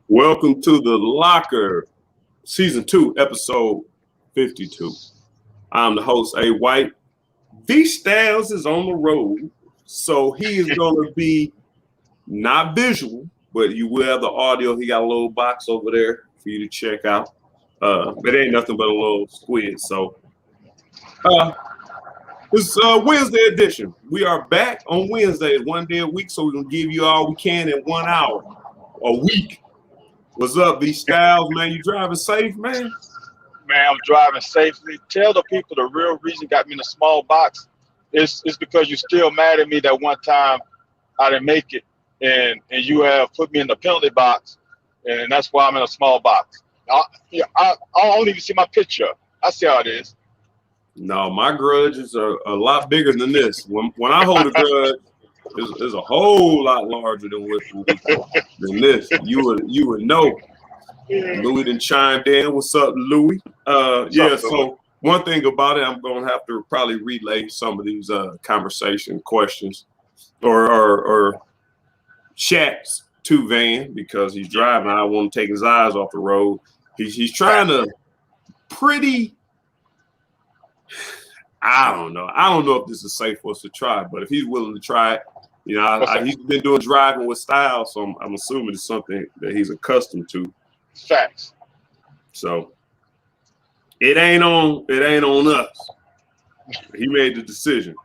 Welcome to the Locker, Season 2, Episode 52. I'm the host, A. White. V Styles is on the road, so he is going to be not visual, but you will have the audio. He got a little box over there for you to check out. It ain't nothing but a little squid. So it's Wednesday edition. We are back on Wednesdays, one day a week, so we're going to give you all we can in 1 hour a week. What's up, V Styles, man? You driving safe, man? Man, I'm driving safely. Tell the people the real reason got me in a small box is because you're still mad at me that one time I didn't make it, and you have put me in the penalty box, and that's why I'm in a small box. I don't even see my picture. I see how it is. No, my grudges are a lot bigger than this. When I hold a grudge, it's a whole lot larger than this. You would know. Louis done chimed in. What's up, Louis? So one thing about it, I'm gonna have to probably relay some of these conversation questions or chats to Van because he's driving. I don't want to take his eyes off the road. He's trying to I don't know if this is safe for us to try, but if he's willing to try it, he's been doing driving with style, so I'm assuming it's something that he's accustomed to. Facts. So it ain't on us. He made the decision.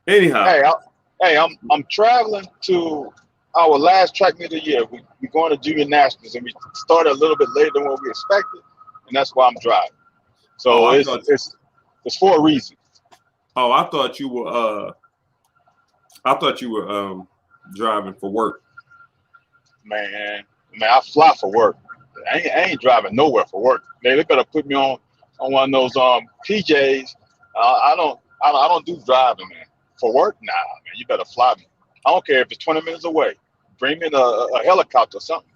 Anyhow. Hey, I'm traveling to our last track meet of the year. We're going to Junior Nationals, and we started a little bit later than what we expected, and that's why I'm driving. So it's for a reason. Oh, I thought you were driving for work. Man, I fly for work. I ain't driving nowhere for work. They better put me on one of those PJs. I don't do driving, man. For work, nah, man. You better fly me. I don't care if it's 20 minutes away. Bring me in a helicopter or something.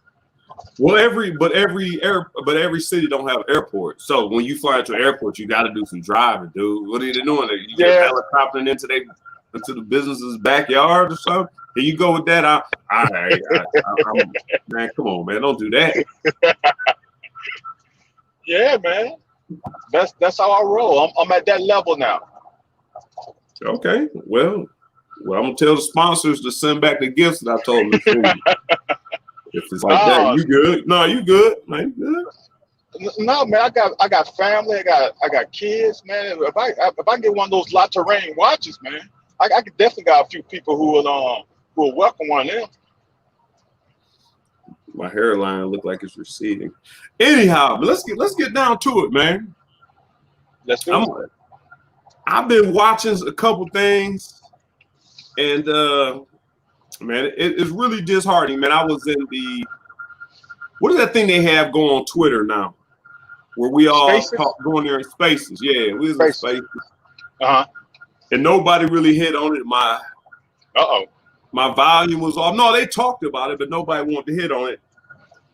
Well, every city don't have airports. So when you fly to an airport, you got to do some driving, dude. What are you doing? You just helicoptering into the business's backyard or something? Here you go with that. Man, come on, man. Don't do that. Yeah, man. That's how I roll. I'm at that level now. Okay. Well, I'm gonna tell the sponsors to send back the gifts that I told them to send you. If it's like that, you good? No, you good, man. You good? No, man. I got family. I got kids, man. If I get one of those La Terrain watches, man, I could definitely got a few people who will welcome one of them. My hairline look like it's receding. Anyhow, but let's get down to it, man. Let's do it. I've been watching a couple things, and man, it's really disheartening, man. I was in what is that thing they have going on Twitter now, where we all going there in Spaces? Yeah, we was in Spaces. And nobody really hit on it. My volume was off. No, they talked about it, but nobody wanted to hit on it.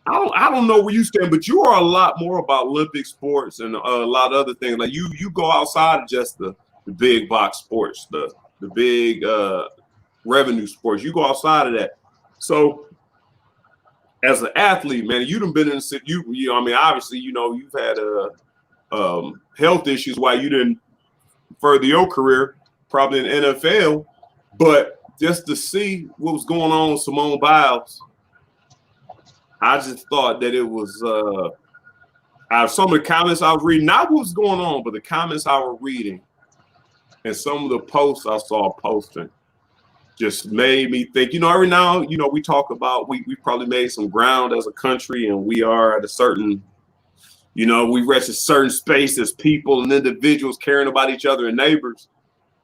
I don't know where you stand, but you are a lot more about Olympic sports and a lot of other things. Like you go outside of just the big box sports, the big revenue sports. You go outside of that. So as an athlete, man, you done been in obviously, you've had health issues while you didn't further your career, probably in the NFL, but just to see what was going on with Simone Biles, I just thought that it was some of the comments I was reading, not what was going on, but the comments I was reading and some of the posts I saw posting just made me think, every now, we talk about, we probably made some ground as a country, and we are at a certain, we reach a certain space as people and individuals caring about each other and neighbors.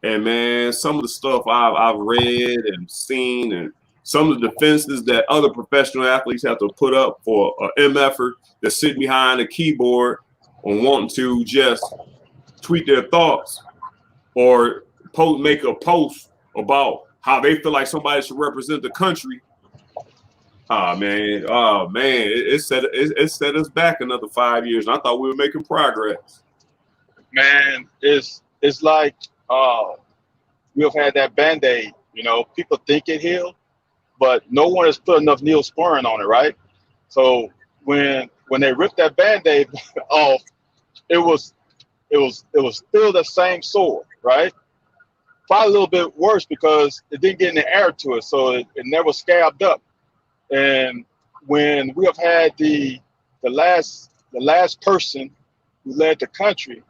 And man, some of the stuff I've read and seen, and some of the defenses that other professional athletes have to put up for an effort to sit behind a keyboard and wanting to just tweet their thoughts or make a post about how they feel like somebody should represent the country. Oh man, it set us back another 5 years. I thought we were making progress. Man, it's like we've had that Band-Aid. People think it healed, but no one has put enough Neosporin on it, right? So when they ripped that Band-Aid off, it was still the same sore, right? Probably a little bit worse because it didn't get any air to it, so it never scabbed up. And when we have had the last person who led the country,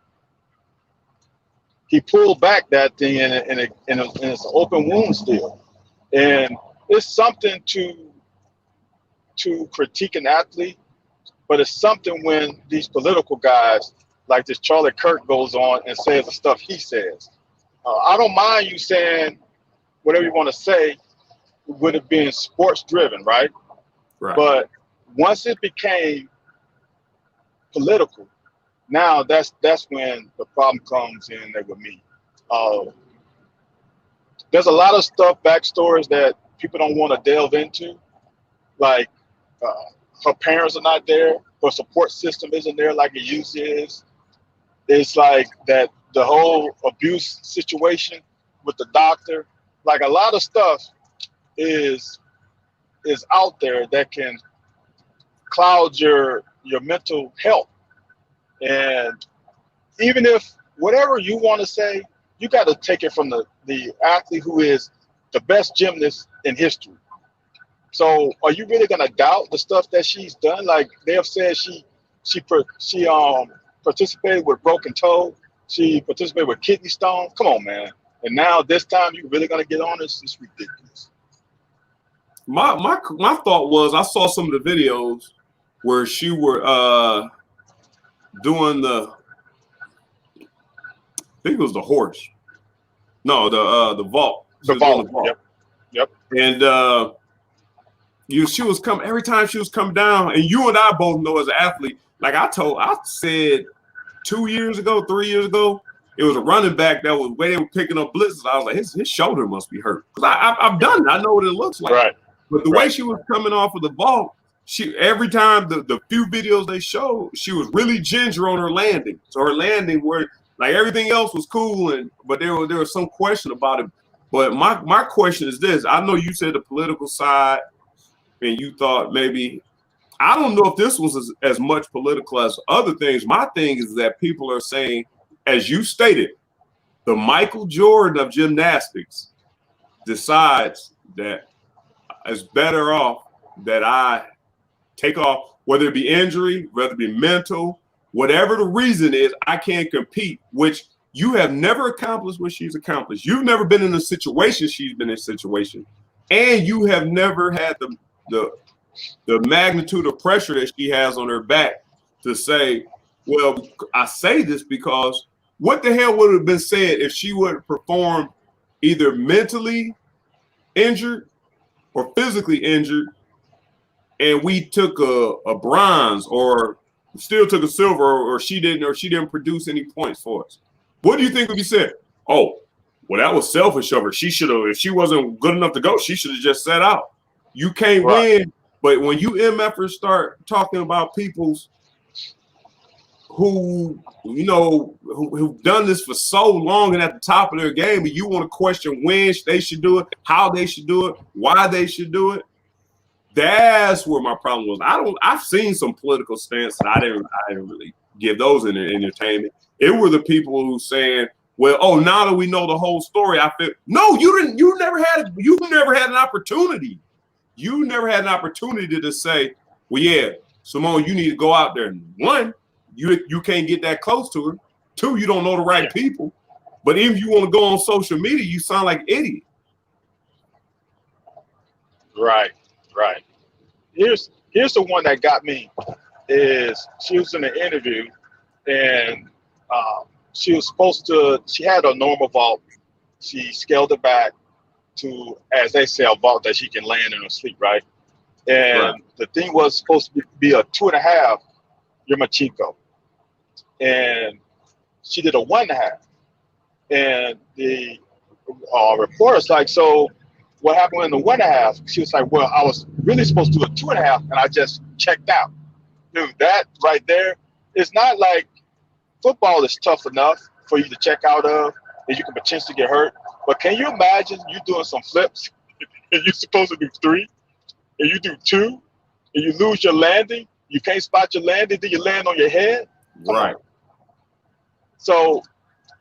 he pulled back that thing, and it's an open wound still. And it's something to critique an athlete, but it's something when these political guys like this Charlie Kirk goes on and says the stuff he says. I don't mind you saying whatever you want to say with it being sports driven, right? Right. But once it became political, now that's when the problem comes in there with me. There's a lot of stuff, backstories that people don't want to delve into, like her parents are not there, her support system isn't there like it usually is. It's like that the whole abuse situation with the doctor, like a lot of stuff is out there that can cloud your mental health. And even if whatever you want to say, you got to take it from the athlete who is the best gymnast in history. So are you really going to doubt the stuff that she's done? Like they have said she participated with broken toe. She participated with kidney stones. Come on, man. And now this time you really going to get on this? It's ridiculous. My thought was I saw some of the videos where she were doing the, I think it was the horse. No, the vault. The vault. Yep. And she was coming every time she was coming down, and you and I both know as an athlete, like I said 2 years ago, 3 years ago, it was a running back that was where they were picking up blitzes. I was like, his shoulder must be hurt. Because I've done it. I know what it looks like. Right. But the way she was coming off of the vault, every time the few videos they showed, she was really ginger on her landing. So her landing where like everything else was cool, but there was some question about it. But my question is this. I know you said the political side, and you thought maybe, I don't know if this was as much political as other things. My thing is that people are saying, as you stated, the Michael Jordan of gymnastics decides that it's better off that I take off, whether it be injury, whether it be mental, whatever the reason is, I can't compete, which you have never accomplished what she's accomplished. You've never been in a situation she's been in a situation, and you have never had the magnitude of pressure that she has on her back to say, well, I say this because what the hell would have been said if she would have performed either mentally injured or physically injured, and we took a bronze or still took a silver, or she didn't produce any points for us? What do you think would be said? Oh, well, that was selfish of her. She should have, if she wasn't good enough to go, she should have just sat out. You can't win. But when you MFers start talking about people's who've done this for so long and at the top of their game, and you want to question when they should do it, how they should do it, why they should do it, that's where my problem was. I've seen some political stance, and I didn't really give those in entertainment. It were the people who saying, well, oh, now that we know the whole story, I feel no, you didn't. You never had an opportunity. You never had an opportunity to say, well, yeah, Simone, you need to go out there. One, you can't get that close to her. Two, you don't know the right people. But if you want to go on social media, you sound like an idiot. Right. Here's the one that got me. Is she was in an interview, and she had a normal vault. She scaled it back to, as they say, a vault that she can land in her sleep, right? And the thing was supposed to be a 2.5 Yamachiko. And she did a 1.5. And the reporter's like, so what happened in the 1.5? She was like, well, I was really supposed to do a 2.5, and I just checked out. Dude, that right there, it's not like football is tough enough for you to check out of, and you can potentially get hurt. But can you imagine you doing some flips, and you're supposed to do 3, and you do 2, and you lose your landing, you can't spot your landing, then you land on your head. Come Right. on. So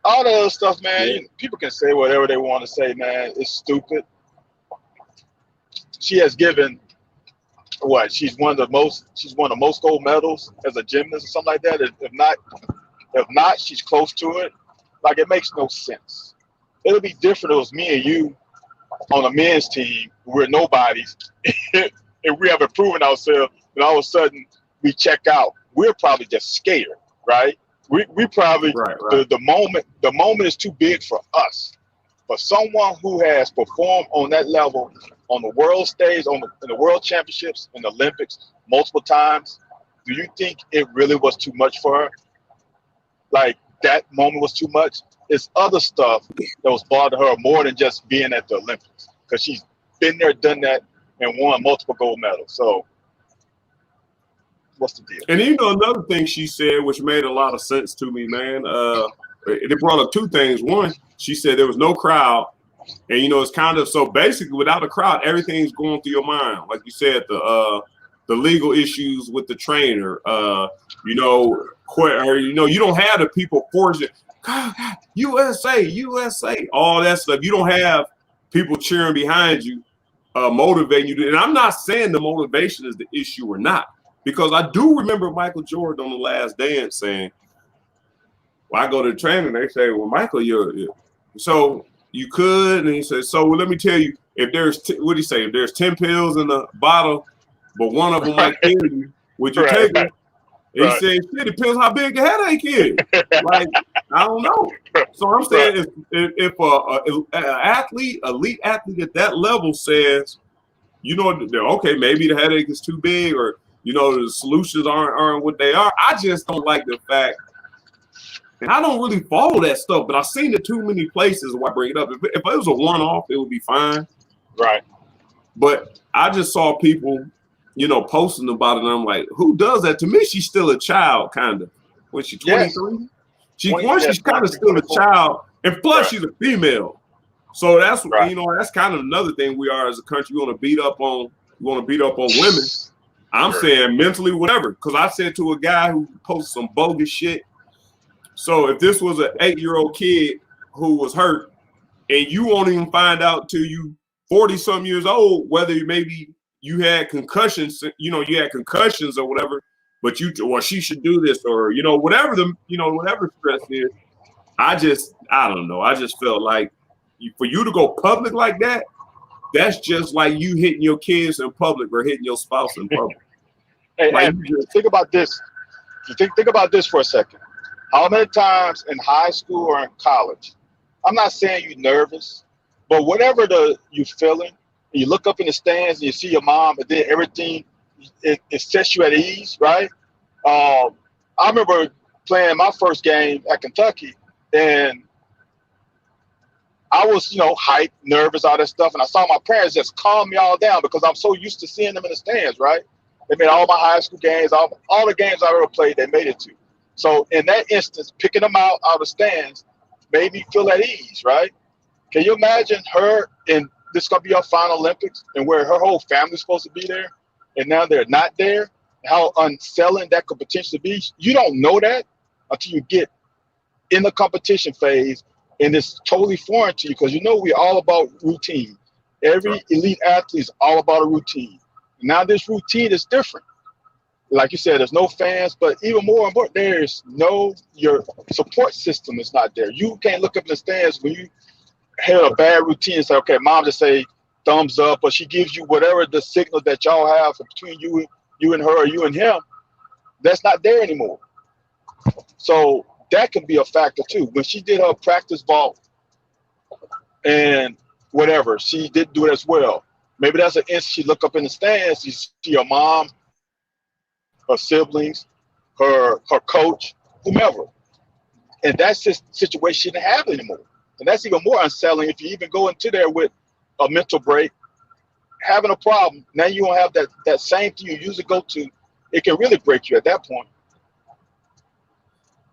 all that other stuff, man, Yeah. people can say whatever they want to say, man. It's stupid. She has given what? She's won the most gold medals as a gymnast or something like that. If not, she's close to it. Like, it makes no sense. It'll be different if it was me and you on a men's team. We're nobodies, and we haven't proven ourselves. And all of a sudden, we check out. We're probably just scared, right? We probably Right. the moment is too big for us. But someone who has performed on that level, on the world stage, in the world championships, in the Olympics multiple times, do you think it really was too much for her? Like, that moment was too much? It's other stuff that was bothering her more than just being at the Olympics, because she's been there, done that, and won multiple gold medals. So what's the deal? And you know, another thing she said, which made a lot of sense to me, man. It brought up two things. One, she said there was no crowd, and you know, it's kind of so basically without a crowd, everything's going through your mind. Like you said, the legal issues with the trainer, you know, you don't have the people forcing God, USA, USA, all that stuff. You don't have people cheering behind you, motivating you. And I'm not saying the motivation is the issue or not. Because I do remember Michael Jordan on The Last Dance saying, well, I go to the training, they say, well, Michael, so you could, and he said, so well, let me tell you, if there's, what do you say, if there's 10 pills in the bottle, but one of them might kill you, would you take them? And he said, shit, it depends how big the headache is. Like, I don't know. So I'm saying if an elite athlete at that level says, you know, okay, maybe the headache is too big, or you know, the solutions aren't what they are. I just don't like the fact, and I don't really follow that stuff, but I've seen it too many places where I bring it up. If it was a one-off, it would be fine. Right. But I just saw people, you know, posting about it, and I'm like, who does that? To me, she's still a child, kind of. When she's 23? Yes. She's kind of still a child, and plus she's a female. So that's you know, that's kind of another thing we are as a country. We want to beat up on women. I'm saying mentally, whatever. Because I said to a guy who posted some bogus shit. So if this was an 8-year-old kid who was hurt, and you won't even find out till you 40-some years old whether maybe you had concussions, you know, you had concussions or whatever, but she should do this, or you know, whatever whatever stress is. I don't know. I just felt like for you to go public like that, that's just like you hitting your kids in public or hitting your spouse in public. Hey, like, think about this. Think about this for a second. How many times in high school or in college, I'm not saying you're nervous, but whatever you're feeling, you look up in the stands and you see your mom, and then everything, it sets you at ease, right? I remember playing my first game at Kentucky, and I was, you know, hyped, nervous, all that stuff. And I saw my parents just calm me all down because I'm so used to seeing them in the stands, right? They made all my high school games, all the games I ever played, they made it to. So in that instance, picking them out of the stands made me feel at ease, right? Can you imagine her, and this is going to be her final Olympics, and where her whole family's supposed to be there, and now they're not there? How unsettling that could potentially be. You don't know that until you get in the competition phase, and it's totally foreign to you because you know we're all about routine. Every elite athlete is all about a routine. Now this routine is different. Like you said, there's no fans, but even more important, your support system is not there. You can't look up in the stands when you have a bad routine and say, okay, mom just say thumbs up, or she gives you whatever the signal that y'all have between you and her, or you and him. That's not there anymore. So that can be a factor too. When she did her practice vault and whatever, she didn't do it as well. Maybe that's an instant she look up in the stands, you see her mom, her siblings, her coach, whomever. And that's just a situation she didn't have anymore. And that's even more unsettling if you even go into there with a mental break, having a problem. Now you don't have that same thing you usually go to. It can really break you at that point.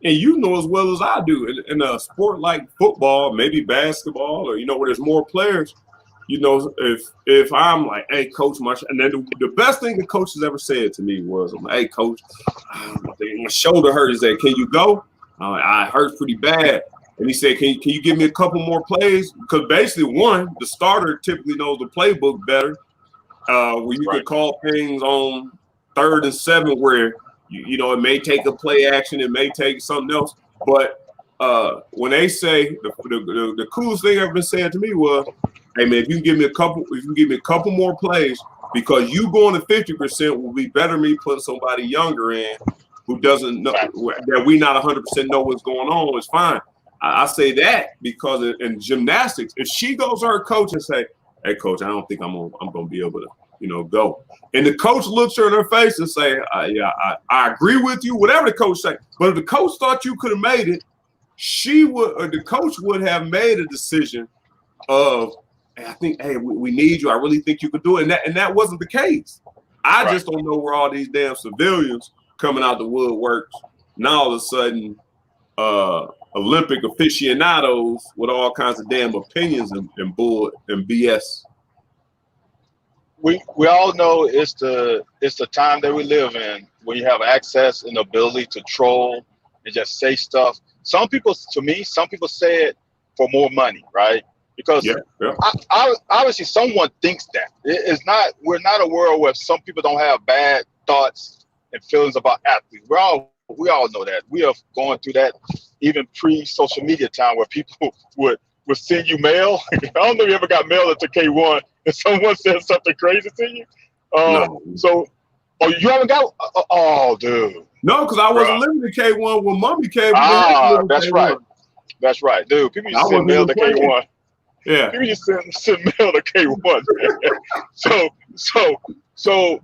And you know as well as I do, in a sport like football, maybe basketball, or you know where there's more players, you know, if I'm like, hey, coach, and then the best thing the coach has ever said to me was, I'm like, hey, coach, my shoulder hurt. He said, can you go? I hurt pretty bad. And he said, can you give me a couple more plays? Because basically, one, the starter typically knows the playbook better, where you can call things on 3rd and 7 where, you know, it may take a play action, it may take something else. But when they say the coolest thing ever been said to me was, hey man, if you can give me a couple more plays, because you going to 50% will be better than me putting somebody younger in who doesn't know that we not 100% know what's going on. It's fine. I say that because in gymnastics, if she goes to her coach and say, hey coach, I don't think I'm gonna be able to, you know, go. And the coach looks her in her face and say, yeah, I agree with you, whatever the coach say. But if the coach thought you could have made it, the coach would have made a decision of, hey, I think, hey, we need you. I really think you could do it. And that wasn't the case. I just don't know where all these damn civilians coming out the woodworks. Now all of a sudden, Olympic aficionados with all kinds of damn opinions and bull and BS. We all know it's the time that we live in when you have access and ability to troll and just say stuff. Some people say it for more money, right? Because obviously someone thinks that. We're not a world where some people don't have bad thoughts and feelings about athletes. We all know that. We are going through that even pre-social media time where people would send you mail. I don't know if you ever got mail at the K1 and someone said something crazy to you. No. So, you haven't got? Oh, dude. No, because I wasn't living in K1 when Mommy came. That's K1. right. That's right, dude. People used to send mail to K1. Yeah. People used to send mail to K1. So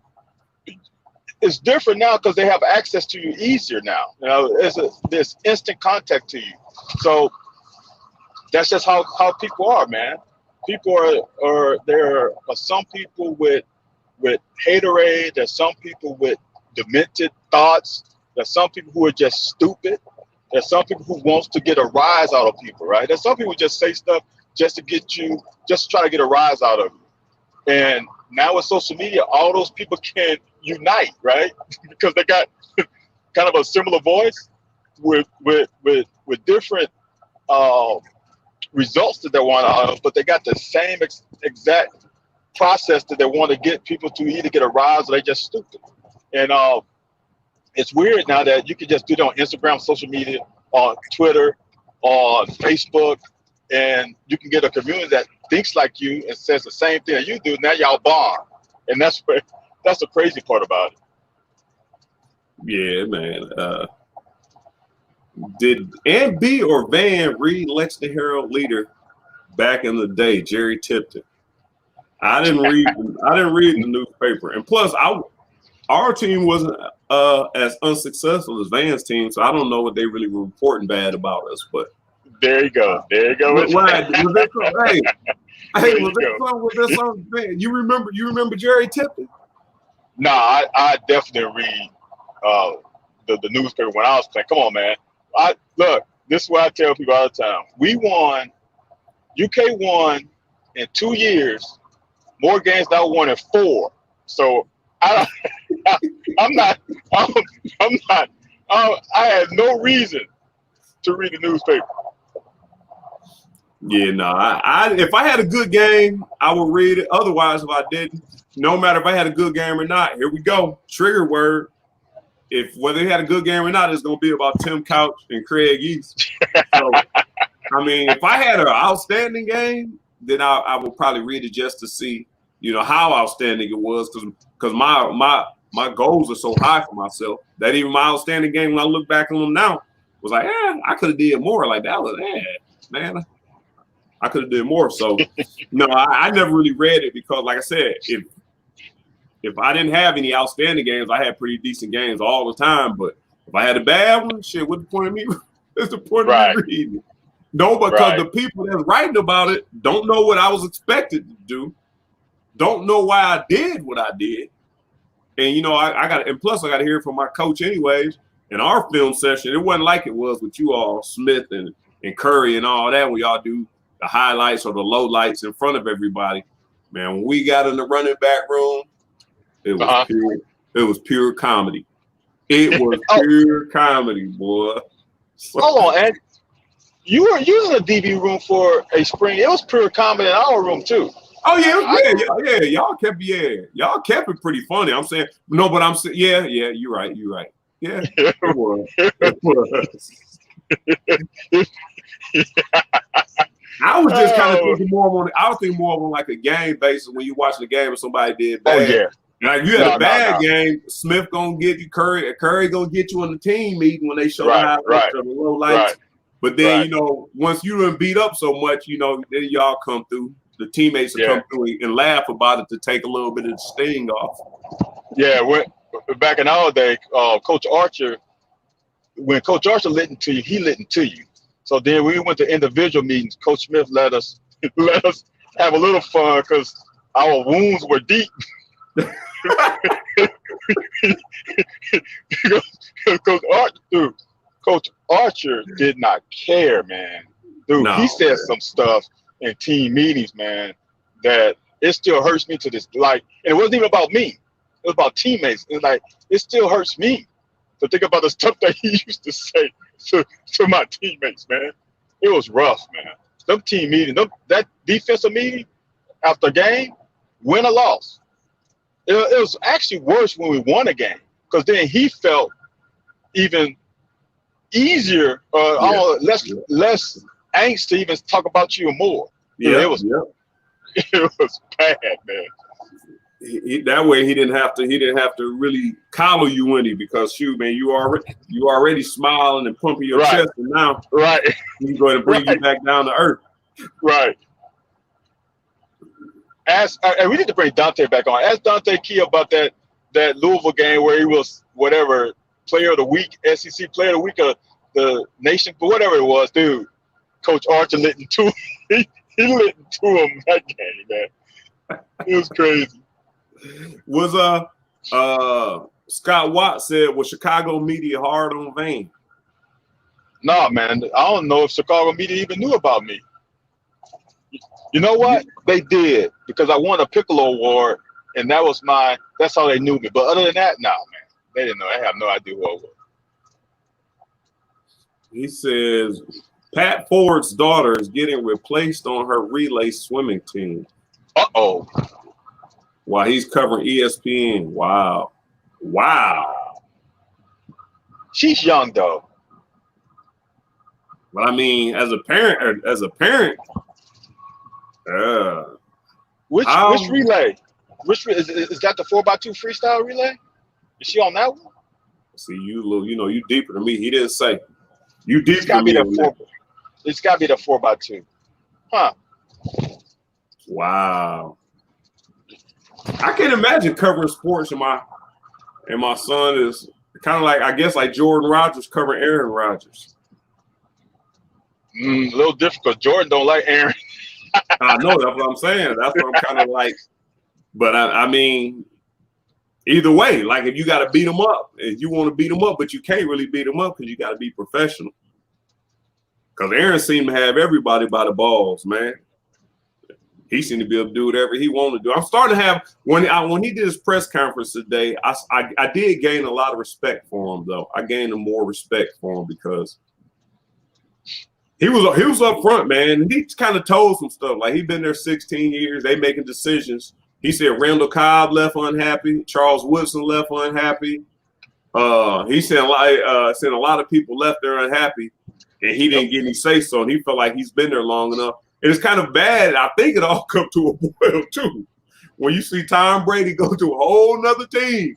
it's different now because they have access to you easier now. You know, there's instant contact to you. So that's just how people are, man. People there are some people with haterade. There's some people with demented thoughts. There's some people who are just stupid. There's some people who wants to get a rise out of people, right? There's some people who just say stuff just to try to get a rise out of you. And now with social media, all those people can unite, right? Because they got kind of a similar voice with different results that they want out of, but they got the same exact process that they want to get people to either get a rise or they just stupid. And it's weird now that you can just do it on Instagram, social media, on Twitter, on Facebook, and you can get a community that thinks like you and says the same thing that you do. Now y'all bond, and that's the crazy part about it. Yeah, man. Did B or Van read Lex the Herald Leader back in the day? Jerry Tipton. I didn't read the newspaper, and plus, our team wasn't as unsuccessful as Van's team, so I don't know what they really were reporting bad about us. But there you go. Was there something? You remember Jerry Tipton? No, I definitely read the newspaper when I was playing. Come on, man. Look, this is what I tell people all the time. UK won in 2 years more games than I won in 4. So I had no reason to read the newspaper. Yeah, no. If I had a good game, I would read it. Otherwise, if I didn't, no matter if I had a good game or not, here we go. Trigger word. Whether he had a good game or not, it's going to be about Tim Couch and Craig East. So, I mean, if I had an outstanding game, then I would probably read it just to see, how outstanding it was, because my goals are so high for myself that even my outstanding game, when I look back on them now, was like, I could have did more. Like that was, man, I could have did more. So, no, I never really read it because, like I said, if I didn't have any outstanding games, I had pretty decent games all the time. But if I had a bad one, shit, what's the point of me? What's the point of me reading it? No, because the people that's writing about it don't know what I was expected to do, don't know why I did what I did. And, and plus I got to hear from my coach anyways. In our film session, it wasn't like it was with you all, Smith and Curry and all that, when y'all do the highlights or the lowlights in front of everybody. man, when we got in the running back room, it was pure comedy. It was pure comedy, boy. Hold on, and you were using the DB room for a spring. It was pure comedy in our room too. Oh yeah. Y'all kept it pretty funny. I'm saying no, but I'm saying yeah. You're right. Yeah, it was. I was just kind of thinking more on like a game basis when you watch the game and somebody did bad. Oh yeah. Like you had a bad game, Smith gonna get you Curry gonna get you on the team meeting when they show how the low lights. Right. But then once you done beat up so much, then y'all come through. The teammates will come through and laugh about it to take a little bit of the sting off. Yeah, back in our day, Coach Archer, when Coach Archer listened to you, he listened to you. So then we went to individual meetings. Coach Smith let us have a little fun because our wounds were deep. Coach Archer did not care, man. Dude, he said some stuff in team meetings, man, that it still hurts me to this. Like, and it wasn't even about me. It was about teammates. And like, it still hurts me to think about the stuff that he used to say to my teammates, man. It was rough, man. Them team meetings, that defensive meeting after a game, win or loss. It was actually worse when we won a game because then he felt even easier, less angst to even talk about you more. Yeah, it was bad, man. That way he didn't have to really collar you any because shoot, man, you already smiling and pumping your chest, and now he's going to bring you back down to earth. Right. And we need to bring Dante back on. Ask Dante Key about that Louisville game where he was whatever player of the week, SEC player of the week, of the nation, but whatever it was, dude. Coach Archer lit into he lit into him that game, man. It was crazy. Was Scott Watts said, was Chicago media hard on Vane? Nah, man. I don't know if Chicago media even knew about me. You know what? They did because I won a Piccolo Award, and that's how they knew me. But other than that, nah, man. They didn't know. They have no idea who I was. He says Pat Ford's daughter is getting replaced on her relay swimming team. Uh-oh. While he's covering ESPN. Wow. She's young though. But I mean, as a parent, which relay? Which is that the 4x2 freestyle relay? Is she on that one? See, you deeper than me. He didn't say. You deeper It's gotta be than me. It's gotta be the 4x2. Huh. Wow. I can't imagine covering sports and my son is kind of like, I guess, like Jordan Rodgers covering Aaron Rodgers. A little difficult. Jordan don't like Aaron. I know, that's what I'm saying. That's what I'm kind of like. But I mean, either way, like if you got to beat them up, if you want to beat them up, but you can't really beat them up because you got to be professional. Because Aaron seemed to have everybody by the balls, man. He seemed to be able to do whatever he wanted to do. I'm starting to have when he did his press conference today, I did gain a lot of respect for him, though. I gained more respect for him because he was up front, man. He kind of told some stuff. Like he'd been there 16 years. They making decisions. He said Randall Cobb left unhappy. Charles Woodson left unhappy. He said a lot of people left there unhappy, and he didn't get any say so. And he felt like he's been there long enough. And it's kind of bad. I think it all come to a boil too. When you see Tom Brady go to a whole nother team,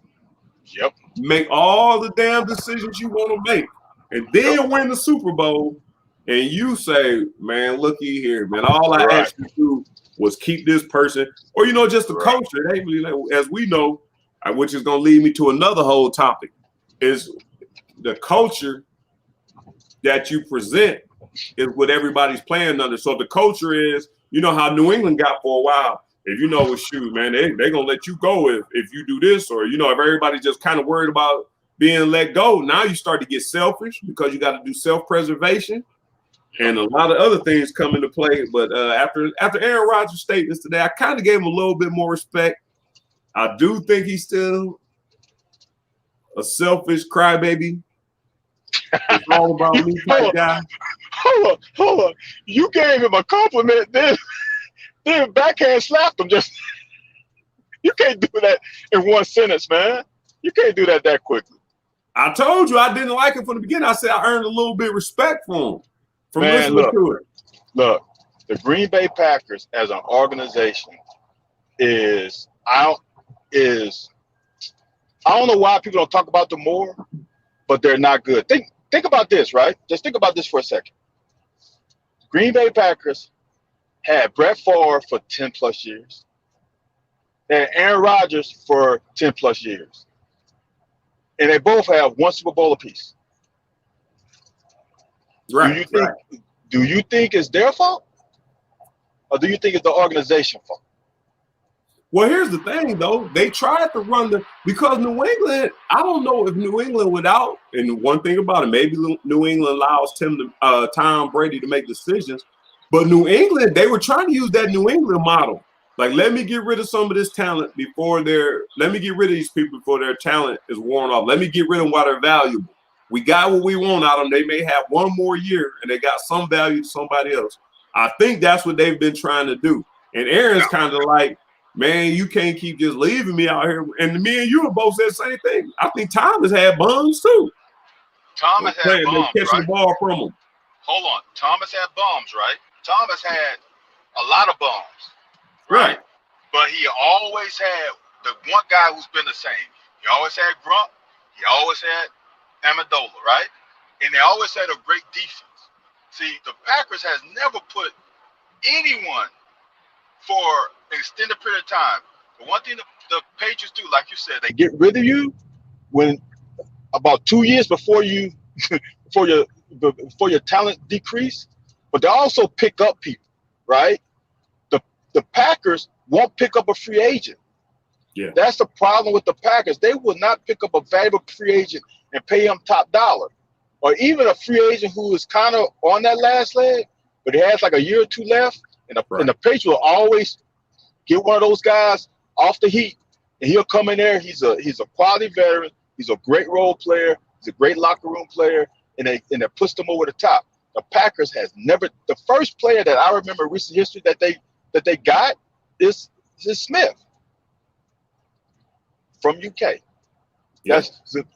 make all the damn decisions you want to make, and then win the Super Bowl, and you say, man, looky here, man, all I asked you to do was keep this person, or just the culture. They really, as we know, which is going to lead me to another whole topic, is the culture that you present is what everybody's playing under. So the culture is, how New England got for a while. If shoot, man, they're going to let you go if you do this, or, if everybody's just kind of worried about being let go. Now you start to get selfish because you got to do self-preservation. and a lot of other things come into play. But after Aaron Rodgers' statements today, I kind of gave him a little bit more respect. I do think he's still a selfish crybaby. It's all about me type guy. Hold on. You gave him a compliment, then backhand slapped him. Just you can't do that in one sentence, man. You can't do that quickly. I told you I didn't like him from the beginning. I said I earned a little bit of respect from him from Man, listening to it. Look, the Green Bay Packers as an organization is I don't know why people don't talk about them more, but they're not good. Think about this, right? Just think about this for a second. Green Bay Packers had Brett Favre for 10 plus years. They had Aaron Rodgers for 10 plus years. And they both have one Super Bowl apiece. Right. Do you think it's their fault? Or do you think it's the organization fault? Well, here's the thing, though. They tried to run because New England, I don't know if New England without, and one thing about it, maybe New England allows Tom Brady to make decisions, but New England, they were trying to use that New England model. Like, let me get rid of some of this talent let me get rid of these people before their talent is worn off. Let me get rid of them while they're valuable. We got what we want out of them. They may have one more year and they got some value to somebody else. I think that's what they've been trying to do. And Aaron's kind of like, man, you can't keep just leaving me out here. And me and you have both said the same thing. I think Thomas had bums too. Thomas had bums, catching right? the ball from him. Hold on. Thomas had bums, right? Thomas had a lot of bums. Right. But he always had the one guy who's been the same. He always had Grunt. He always had Amendola, right? And they always had a great defense. See, the Packers has never put anyone for an extended period of time. The one thing the Patriots do, like you said, they get rid of you when about 2 years before you before your talent decrease, but they also pick up people, right? The Packers won't pick up a free agent. Yeah. That's the problem with the Packers. They will not pick up a valuable free agent and pay him top dollar. Or even a free agent who is kind of on that last leg, but he has like a year or two left, and the Patriots will always get one of those guys off the heat, and he'll come in there. He's a quality veteran. He's a great role player. He's a great locker room player, and they push them over the top. The Packers has never. The first player that I remember in recent history that they got is Smith from UK. Yeah.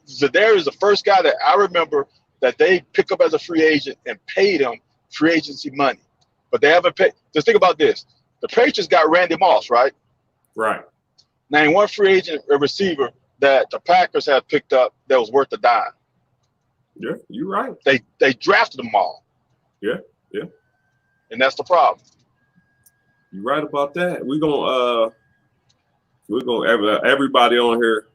Zadarius is the first guy that I remember that they pick up as a free agent and paid him free agency money. But they haven't paid. Just think about this. The Patriots got Randy Moss, right? Right. Name one free agent receiver that the Packers have picked up that was worth a dime. Yeah, you're right. They drafted them all. Yeah. And that's the problem. You're right about that. We're gonna everybody on here.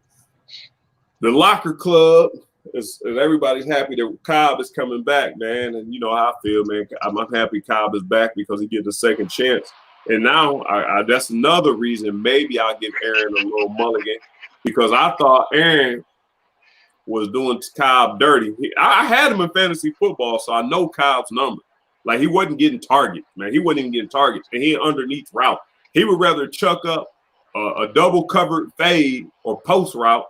The Locker Club is everybody's happy that Cobb is coming back, man. And you know how I feel, man. I'm happy Cobb is back because he gets a second chance. And now that's another reason maybe I'll give Aaron a little mulligan because I thought Aaron was doing Cobb dirty. I had him in fantasy football, so I know Cobb's number. Like he wasn't getting targets, man. He wasn't even getting targets, and he underneath route. He would rather chuck up a double covered fade or post route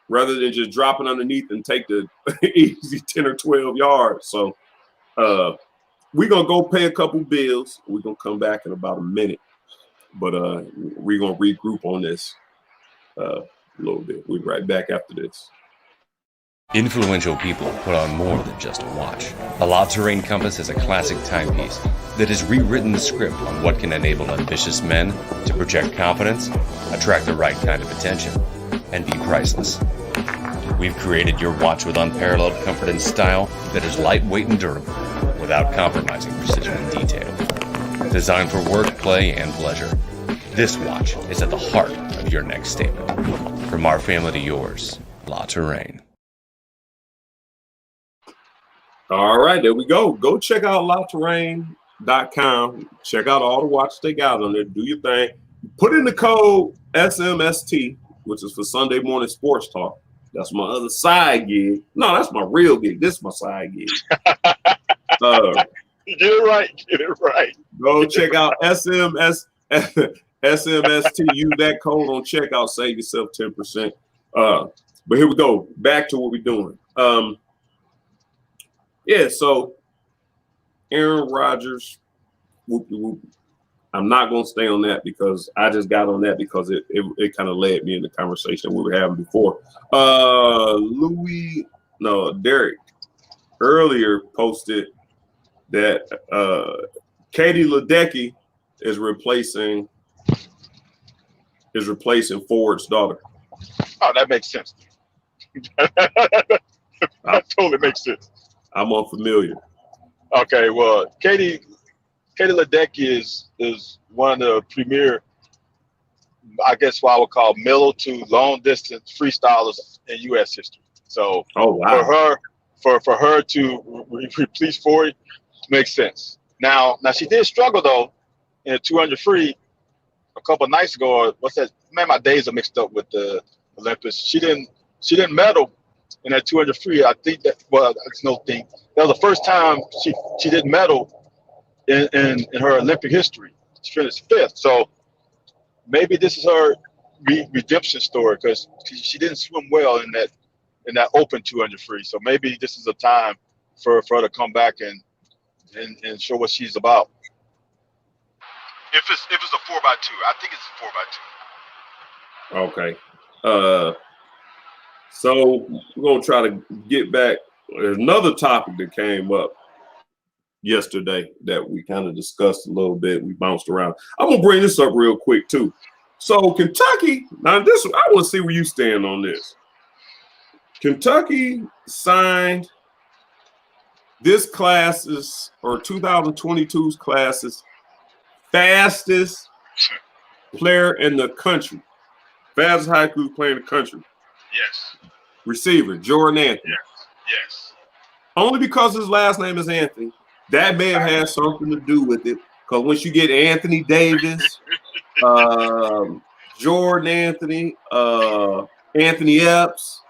rather than just dropping underneath and take the easy 10 or 12 yards. So we're going to go pay a couple bills. We're going to come back in about a minute. But we're going to regroup on this a little bit. We'll be right back after this. Influential people put on more than just a watch. The La Touraine Compass is a classic timepiece that has rewritten the script on what can enable ambitious men to project confidence, attract the right kind of attention, and be priceless. We've created your watch with unparalleled comfort and style that is lightweight and durable without compromising precision and detail. Designed for work, play, and pleasure, this watch is at the heart of your next statement. From our family to yours, La Touraine. All right, there we go. Go check out LaTouraine.com. Check out all the watches they got on there. Do your thing. Put in the code SMST, which is for Sunday Morning Sports Talk. That's my other side gig. No, that's my real gig. This is my side gig. Get it right. Get it right. Go check out SMS SMST. Use that code on checkout. Save yourself 10%. But here we go. Back to what we're doing. Yeah. So Aaron Rodgers. Whoop. I'm not going to stay on that because I just got on that because it kind of led me in the conversation we were having before. Derek earlier posted that Katie Ledecky is replacing Ford's daughter. Oh, that makes sense. That totally makes sense. I'm unfamiliar. Okay, well, Katie Ledecky is one of the premier, I guess what I would call middle to long distance freestylers in U.S. history. So for her to replace Ford makes sense. Now she did struggle though in the 200 free a couple of nights ago. Or what's that? Man, my days are mixed up with the Olympics. She didn't medal in that 200 free. I think that it's no thing. That was the first time she didn't medal in her Olympic history. She finished 5th. So maybe this is her redemption story because she didn't swim well in that open 200 free. So maybe this is a time for her to come back and show what she's about. If it's a 4x2, I think it's a 4x2. Okay. So we're gonna try to get back. There's another topic that came up yesterday that we kind of discussed a little bit. We bounced around. I'm gonna bring this up real quick too. So Kentucky, now I want to see where you stand on this. Kentucky signed this class's or 2022's class's fastest player in the country, fastest high school player in the country. Yes. Receiver Jordan Anthony. Yes. Only because his last name is Anthony. That may have had something to do with it. Because once you get Anthony Davis, Jordan Anthony, Anthony Epps,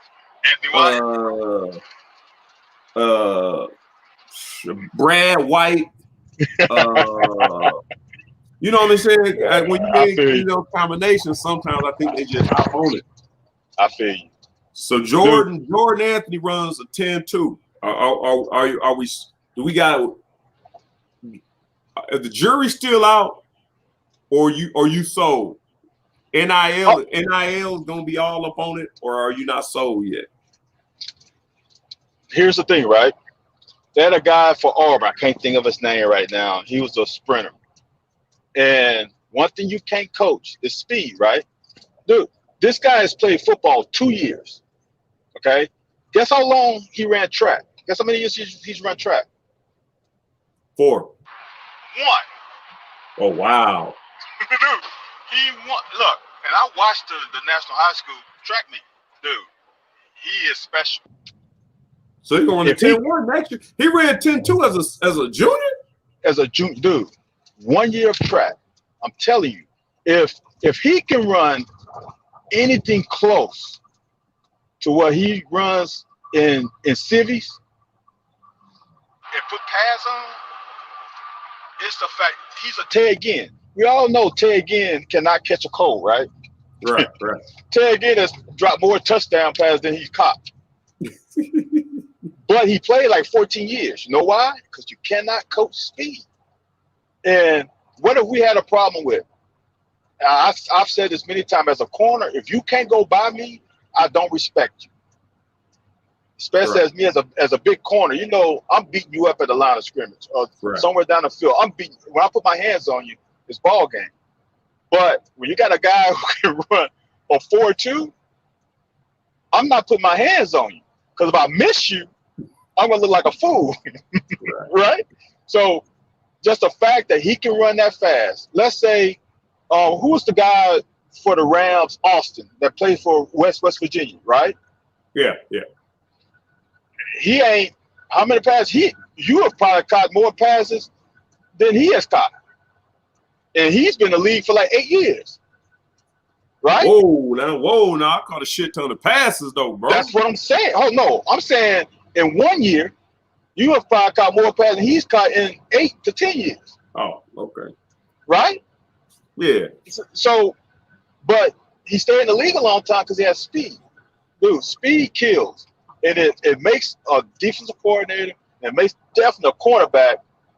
Anthony White, Brad White, you know what I'm saying? When you make those combinations, sometimes I think they just hop on it. I feel you. So Jordan Anthony runs a 10-2. Is the jury still out, or you sold? NIL is gonna be all up on it, or are you not sold yet? Here's the thing, right? They had a guy for Auburn. I can't think of his name right now. He was a sprinter. And one thing you can't coach is speed, right? Dude, this guy has played football 2 years. Okay? Guess how long he ran track? Guess how many years he's run track? 4. 1. Oh, wow. Dude, he won. Look, and I watched the National High School track meet. Dude, he is special. So he's going to 10-1 next year. He ran 10-2 as a junior? As a junior, dude, 1 year of track. I'm telling you, if he can run anything close to what he runs in civies and put pads on, it's the fact he's a Ted Ginn. We all know Ted Ginn cannot catch a cold, right? Right. Ted Ginn has dropped more touchdown passes than he's caught. But he played like 14 years. You know why? Because you cannot coach speed. And what if we had a problem with? I've said this many times as a corner, if you can't go by me, I don't respect you. Especially as me as a big corner. You know, I'm beating you up at the line of scrimmage or somewhere down the field. I'm beating. When I put my hands on you, it's ball game. But when you got a guy who can run a 4.2, I'm not putting my hands on you. Because if I miss you, I'm going to look like a fool. Right? So just the fact that he can run that fast. Let's say, who was the guy for the Rams, Austin, that played for West Virginia, right? Yeah. He ain't, how many passes? You have probably caught more passes than he has caught. And he's been in the league for like 8 years. Right? Whoa, now I caught a shit ton of passes though, bro. That's what I'm saying. Oh no, I'm saying in 1 year, You have probably caught more passes than he's caught in 8 to 10 years, Oh, okay. right? Yeah. So, but he stayed in the league a long time because he has speed. Dude, speed kills. And it makes a defensive coordinator and makes definitely a cornerback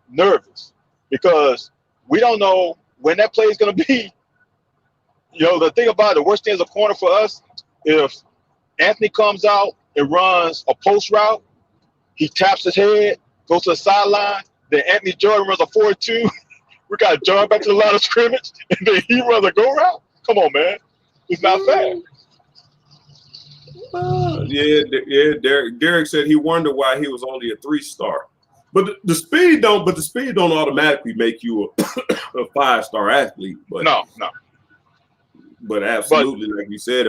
nervous because we don't know when that play is going to be. You know, the thing about it, the worst thing as a corner for us, if Anthony comes out and runs a post route, he taps his head, goes to the sideline, then Anthony Jordan runs a 4-2. We got Jordan back to the line of scrimmage, and then he runs a go route. Come on, man. It's not fair. Yeah. Derek said he wondered why he was only a 3-star. But the speed don't automatically make you a 5-star athlete. But No. But absolutely, like you said,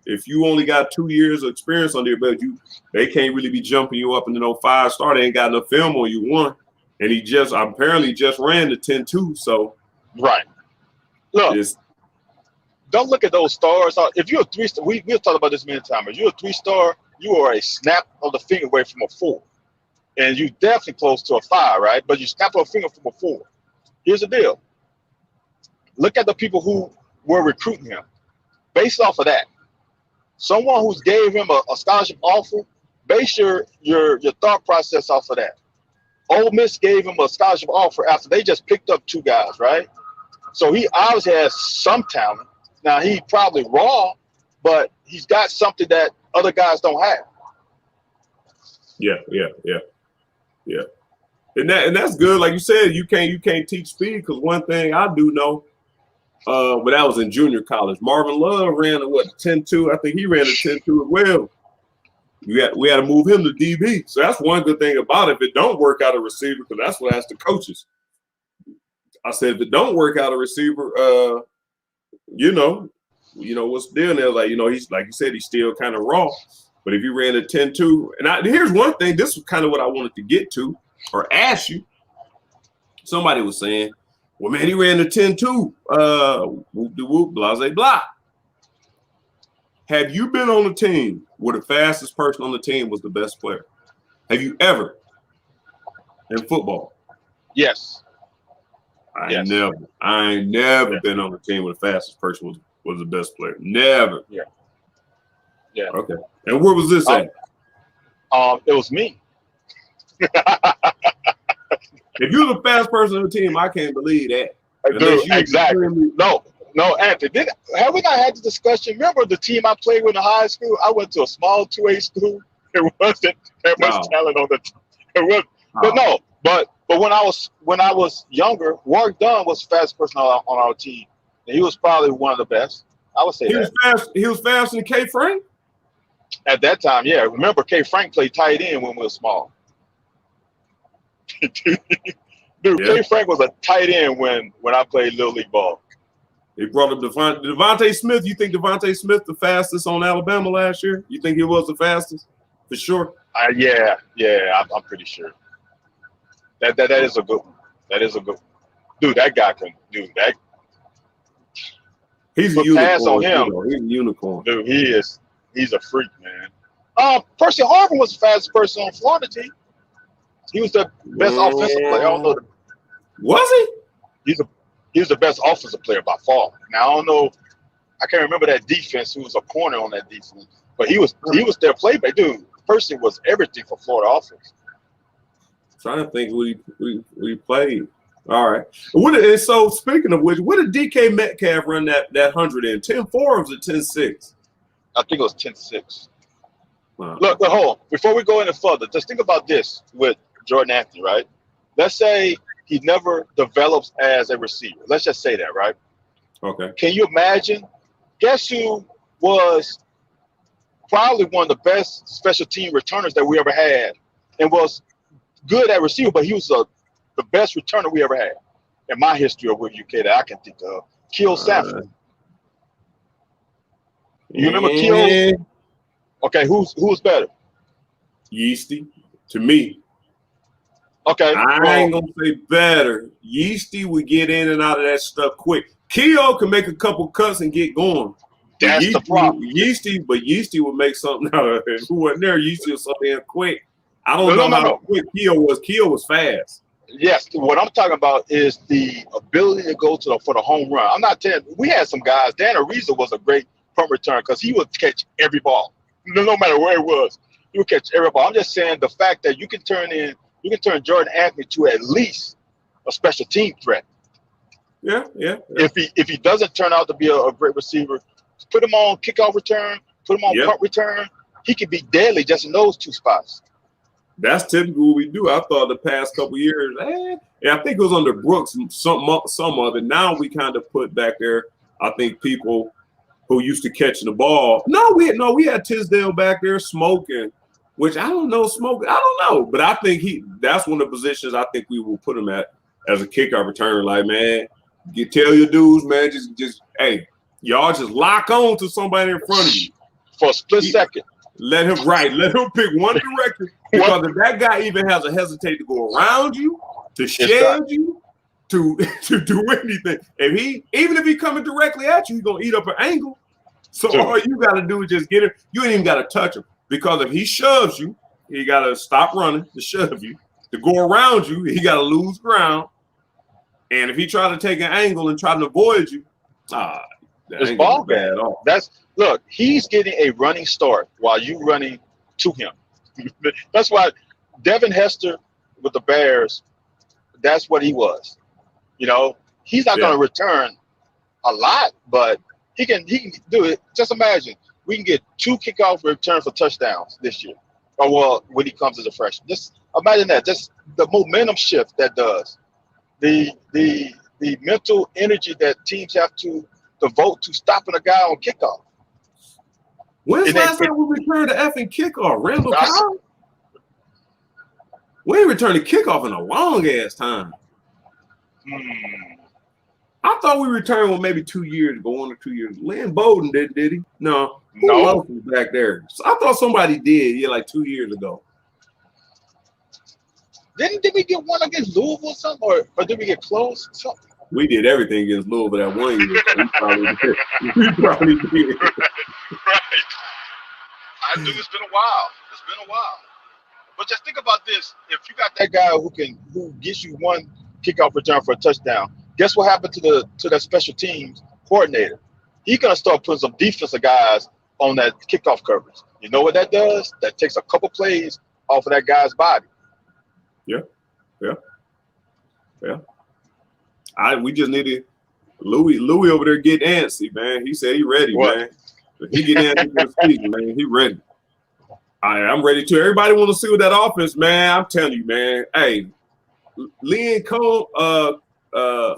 if you only got 2 years of experience under your belt, they can't really be jumping you up into no 5-star. They ain't got enough film on you, one. And he apparently just ran the 10-2. So Right. Look, don't look at those stars. If you're a 3-star, we've talked about this many times. If you're a 3-star, you are a snap of the finger away from a 4. And you're definitely close to a 5, right? But you snap of a finger from a 4. Here's the deal. Look at the people who were recruiting him. Based off of that, someone who's gave him a scholarship offer, base your thought process off of that. Ole Miss gave him a scholarship offer after they just picked up 2 guys, right? So he obviously has some talent. Now, he probably raw, but he's got something that other guys don't have. Yeah. And that's good. Like you said, you can't teach speed because one thing I do know, but that was in junior college. Marvin Love ran a 10-2. I think he ran a 10-2 as well. We had to move him to DB. So that's one good thing about it. If it don't work out a receiver, because that's what I asked the coaches. I said, if it don't work out a receiver, you know what's the deal there? Like, he's like you said, he's still kind of raw. But if you ran a 10-2, and here's one thing, this was kind of what I wanted to get to or ask you. Somebody was saying, well, man, he ran a 10-2, whoop-de-whoop, blase blah. Have you been on a team where the fastest person on the team was the best player? Have you ever in football? Yes. I ain't never been on a team where the fastest person was the best player. Never. Yeah. Okay. And where was this at? It was me. If you're the fast person on the team, I can't believe that. Dude, exactly. No, Anthony. Have we not had this discussion? Remember the team I played with in high school? I went to a small 2A school. There wasn't that much talent on the team. But when I was younger, Warwick Dunn was the fastest person on our team, and he was probably one of the best. I would say He was faster than K. Frank? At that time, yeah. Remember, K. Frank played tight end when we were small. Dude, K. Frank was a tight end when I played Little League ball. They brought up Devontae Smith. You think Devontae Smith the fastest on Alabama last year? You think he was the fastest? For sure? Yeah, I'm pretty sure. That is a good one. That is a good one. Dude, that guy can do that. He's a unicorn. Pass on him. He's a unicorn. Dude, he's a freak, man. Percy Harvin was the fastest person on Florida team. He was the best offensive player. I don't know. Was he? He was the best offensive player by far. Now I don't know. I can't remember that defense. Who was a corner on that defense? But he was their playmaker. Dude, Percy was everything for Florida offense. Trying to think we played. All right. And so speaking of which, what did DK Metcalf run that 100 in? 10-4 or was it 10-6? I think it was 10-6. Wow. Look, hold on. Before we go any further, just think about this with Jordan Anthony, right? Let's say he never develops as a receiver. Let's just say that, right? Okay. Can you imagine? Guess who was probably one of the best special team returners that we ever had and was good at receiver, but he was the best returner we ever had in my history of UK that I can think of. Keel Sanford. You remember Keel? Okay, who's better? Yeasty, to me. Okay. I ain't gonna say better. Yeasty would get in and out of that stuff quick. Keo can make a couple cuts and get going. That's Yeasty, the problem. Yeasty would make something out of it. Who wasn't there? Yeasty was something quick. I don't know how quick Keo was. Keo was fast. Yes, what I'm talking about is the ability to go for the home run. I'm not telling. We had some guys. Dan Ariza was a great punt return because he would catch every ball, no matter where it was. He would catch every ball. I'm just saying the fact that you can turn Jordan Anthony to at least a special team threat. Yeah. If he doesn't turn out to be a great receiver, put him on kickoff return, put him on punt return. He could be deadly just in those two spots. That's typical what we do. I thought the past couple of years, I think it was under Brooks, some of it. Now we kind of put back there, I think, people who used to catch the ball. We had Tisdale back there smoking, which I don't know, smoking. I don't know. But I think that's one of the positions I think we will put him at as a kickoff return. Like, man, tell your dudes, man, just hey, y'all just lock on to somebody in front of you. For a split second. Let him pick one direction. Because if that guy even has a hesitate to go around you, to shed you, to do anything, even if he coming directly at you, he's gonna eat up an angle. So all you gotta do is just get him. You ain't even gotta touch him. Because if he shoves you, he gotta stop running to shove you. To go around you, he gotta lose ground. And if he try to take an angle and try to avoid you, it's ball bad. Look, he's getting a running start while you running to him. That's why Devin Hester with the Bears, that's what he was. You know, he's not going to return a lot, but he can do it. Just imagine we can get 2 kickoff returns for touchdowns this year, or when he comes as a freshman. Just imagine that. Just the momentum shift that does, the mental energy that teams have to devote to stopping a guy on kickoff. When's the last time we returned to effing kickoff? Randall Cobb? We ain't returned to kickoff in a long ass time. I thought we returned maybe 2 years ago, 1 or 2 years. Lynn Bowden did he? No. Who else was back there? So I thought somebody did, like 2 years ago. Did we get one against Louisville or something? Or did we get close? Something? We did everything against Louisville that 1 year. We probably did. Right. I knew it's been a while. But just think about this. If you got that guy who gets you 1 kickoff return for a touchdown, guess what happened to that special teams coordinator? He's gonna start putting some defensive guys on that kickoff coverage. You know what that does? That takes a couple plays off of that guy's body. Yeah. We just needed Louis over there getting antsy, man. He said he ready, man. If he get antsy for the season, man, he ready. I'm ready too. Everybody want to see with that offense, man. I'm telling you, man. Hey, Liam Cohen, I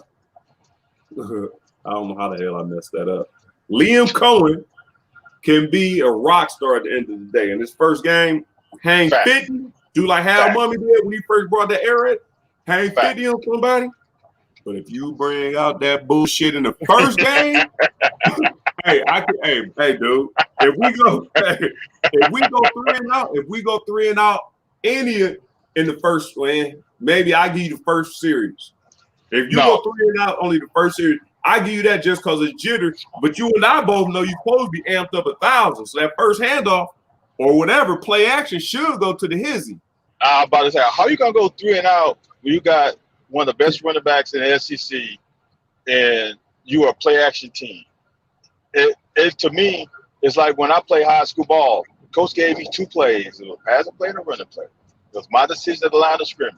don't know how the hell I messed that up. Liam Cohen can be a rock star at the end of the day. In his first game, hang 50, do like Hal Mummy did when he first brought that air in, hang 50 on somebody. But if you bring out that bullshit in the first game, hey, dude. If we go 3 and out, any in the first win, maybe I give you the first series. If you go 3 and out, only the first series, I give you that just because it's jitter. But you and I both know you're supposed to be amped up 1,000. So that first handoff or whatever play action should go to the hizzy. I'm about to say, how you gonna go 3 and out when you got one of the best running backs in the SEC and you are a play action team? It to me, it's like when I play high school ball. Coach gave me 2 plays. It was a passing play and a running play. It was my decision at the line of scrimmage.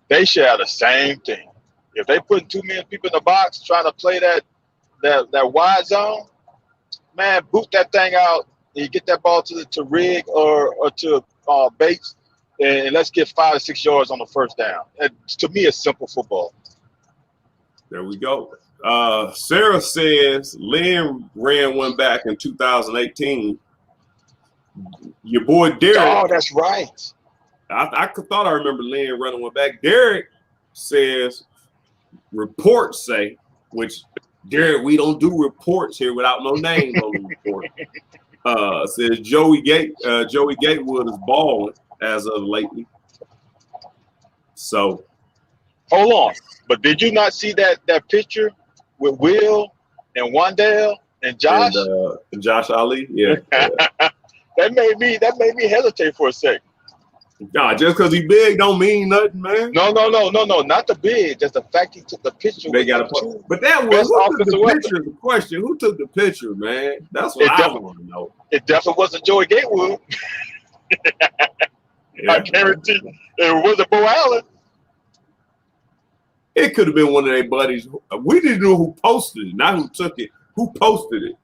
They share the same thing. If they put too many people in the box trying to play that wide zone, man, boot that thing out and you get that ball to Rigg or to Bates, and let's get 5 or 6 yards on the first down. And to me, it's simple football. There we go. Sarah says Lynn ran one back in 2018. Your boy Derek. Oh, that's right. I thought I remember Lynn running one back. Derek says reports say, which Derek, we don't do reports here without no names on the report. Says Joey Gatewood is balling as of lately. So hold on. But did you not see that picture with Will and Wandale and Josh? And Josh Ali, yeah. That made me hesitate for a second. Nah, just because he big don't mean nothing, man. No, not the big. Just the fact he took the picture. They with got the to put. two But that was best who took offensive the weapons. picture. The question: who took the picture, man? That's what I want to know. It definitely wasn't Joey Gatewood. Yeah. I guarantee it wasn't Bo Allen. It could have been one of their buddies. We didn't know who posted it, not who took it. Who posted it?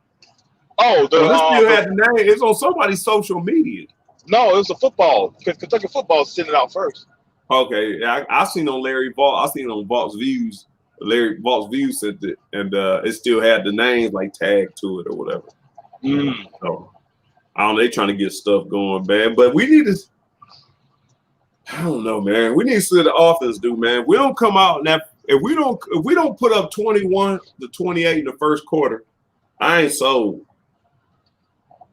Oh, So this still had the name. It's on somebody's social media. no, it was a football. Kentucky football sent it out first. Okay, yeah, I seen on Larry Vault. I seen on Vault's Views. Larry Vault's Views sent it, and it still had the names like tagged to it or whatever. So I don't know. They trying to get stuff going, man. But we need to. I don't know, man. We need to see what the offense do, man. We don't come out and if we don't put up 21 to 28 in the first quarter, I ain't sold.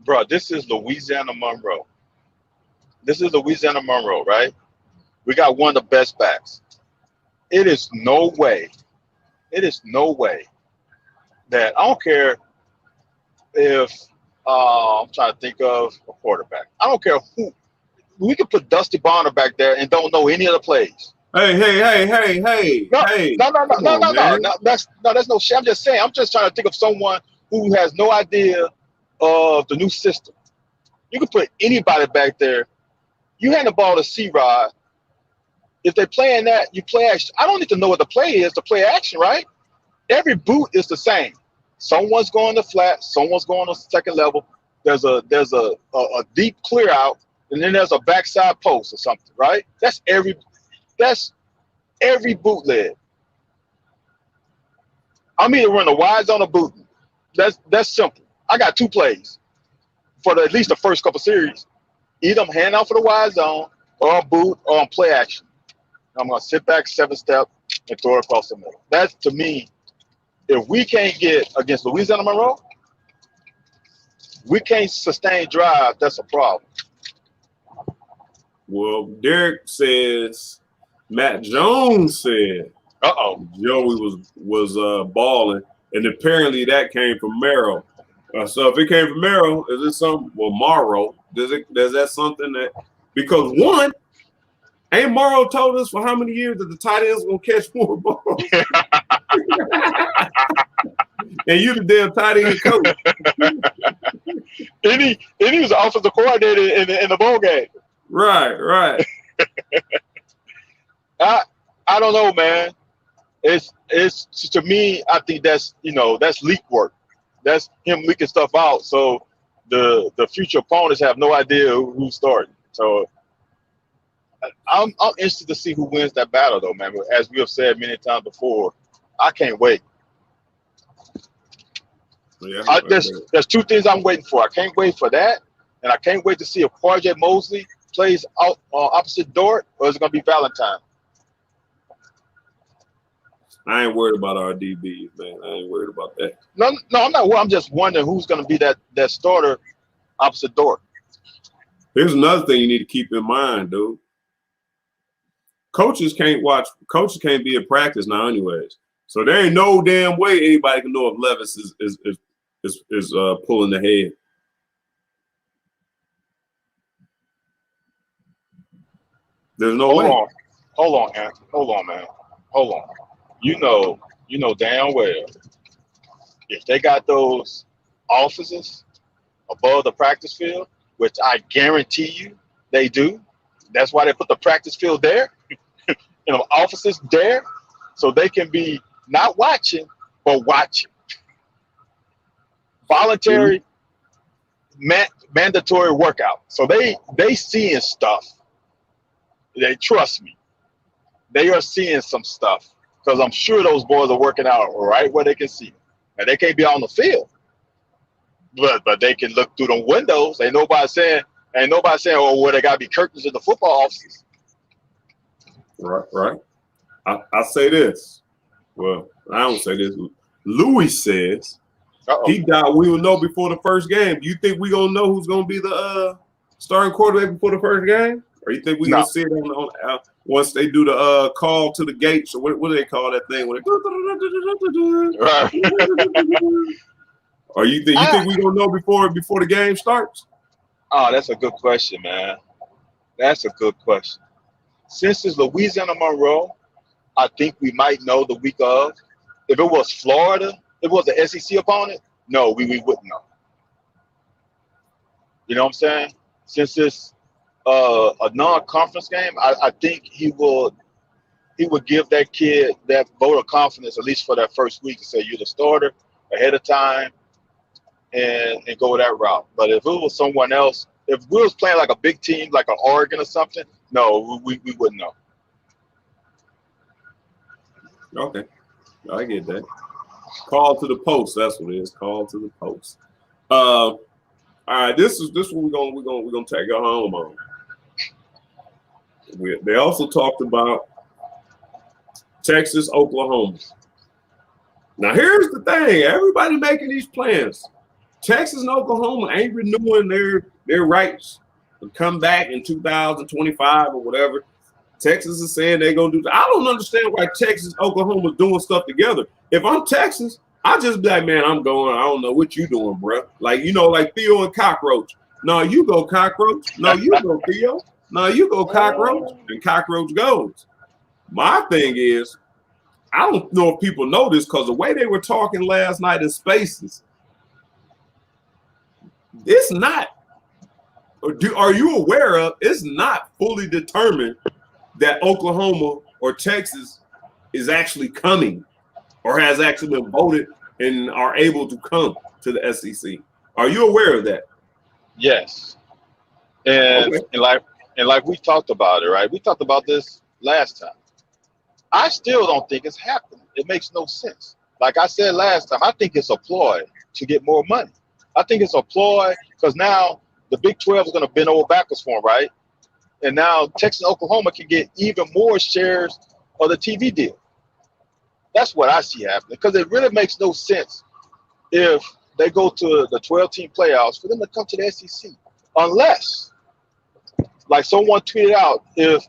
Bro, this is Louisiana Monroe. This is Louisiana Monroe, right? We got one of the best backs. It is no way that I don't care if I'm trying to think of a quarterback. I don't care who. We could put Dusty Bonner back there and don't know any of the plays. Hey. No. That's no shit. I'm just saying. I'm just trying to think of someone who has no idea of the new system. You can put anybody back there. You hand the ball to C-Rod. If they're playing that, you play action. I don't need to know what the play is to play action, right? Every boot is the same. Someone's going to flat. Someone's going to second level. There's a deep clear out. And then there's a backside post or something, right? That's every bootleg. I'm either running a wide zone or booting. That's simple. I got two plays for at least the first couple series. Either I'm hand out for the wide zone, or I'm boot, or I'm play action. I'm gonna sit back 7-step and throw it across the middle. That's, to me, if we can't get against Louisiana Monroe, we can't sustain drive. That's a problem. Well, Derek says Matt Jones said Joey was balling, and apparently that came from Merrill. So if it came from Merrill, is it something? Well, Morrow, does that something that, because one, ain't Morrow told us for how many years that the tight end's gonna catch more balls? And you the damn tight end coach. And he was the offensive coordinator in the bowl game. Right. I don't know, man. It's to me, I think that's leak work. That's him leaking stuff out. So the future opponents have no idea who's starting. So I'm interested to see who wins that battle, though, man. As we have said many times before, I can't wait. Yeah, there's two things I'm waiting for. I can't wait for that, and I can't wait to see if Quadre Mosley plays out opposite Dort, or is it going to be Valentine? I ain't worried about our DBs, man. I ain't worried about that. No, I'm not worried. I'm just wondering who's going to be that starter opposite Dort. Here's another thing you need to keep in mind, dude. Coaches can't be in practice now anyways. So there ain't no damn way anybody can know if Levis is pulling the head. There's no way. Hold on, man. Hold on. You know damn well if they got those offices above the practice field, which I guarantee you they do. That's why they put the practice field there, offices there, so they can be not watching, but watching. Voluntary, mandatory workout. So they seeing stuff. They trust me. They are seeing some stuff because I'm sure those boys are working out right where they can see. And they can't be on the field, but they can look through the windows. Ain't nobody saying, oh, well, they got to be curtains in the football offices. Right. I say this. Well, I don't say this. Louis says he died. We will know before the first game. Do you think we gonna know who's gonna be the starting quarterback before the first game, or you think we gonna see it on once they do the call to the gates, or what do they call that thing? When or you think we gonna know before the game starts? Oh, that's a good question, man. That's a good question. Since it's Louisiana Monroe, I think we might know the week of. If it was Florida, if it was the SEC opponent, no, we wouldn't know. You know what I'm saying? Since it's a non-conference game, I think he would give that kid that vote of confidence, at least for that first week, to say you're the starter ahead of time and go that route. But if it was someone else, if we was playing like a big team, like an Oregon or something, no, we wouldn't know. Okay, I get that. Call to the post. That's what it is. Call to the post. All right, this is what we're gonna take you home on. They also talked about Texas, Oklahoma. Now here's the thing: everybody making these plans. Texas and Oklahoma ain't renewing their rights to come back in 2025 or whatever. Texas is saying they're gonna do. I don't understand why Texas, Oklahoma is doing stuff together. If I'm Texas, I just be like, man, I'm going. I don't know what you doing, bro. Like like Theo and Cockroach. No, you go Cockroach. No, you go Theo. No, you go Cockroach, and Cockroach goes. My thing is, I don't know if people know this because the way they were talking last night in Spaces, it's not. Are you aware of? It's not fully determined that Oklahoma or Texas is actually coming or has actually been voted and are able to come to the SEC. Are you aware of that? Yes. And, okay. and like we talked about it, right? We talked about this last time. I still don't think it's happening. It makes no sense. Like I said last time, I think it's a ploy to get more money. I think it's a ploy because now the Big 12 is going to bend over backwards for them, right? And now Texas and Oklahoma can get even more shares of the TV deal. That's what I see happening because it really makes no sense if they go to the 12-team playoffs for them to come to the SEC. Unless, like someone tweeted out, if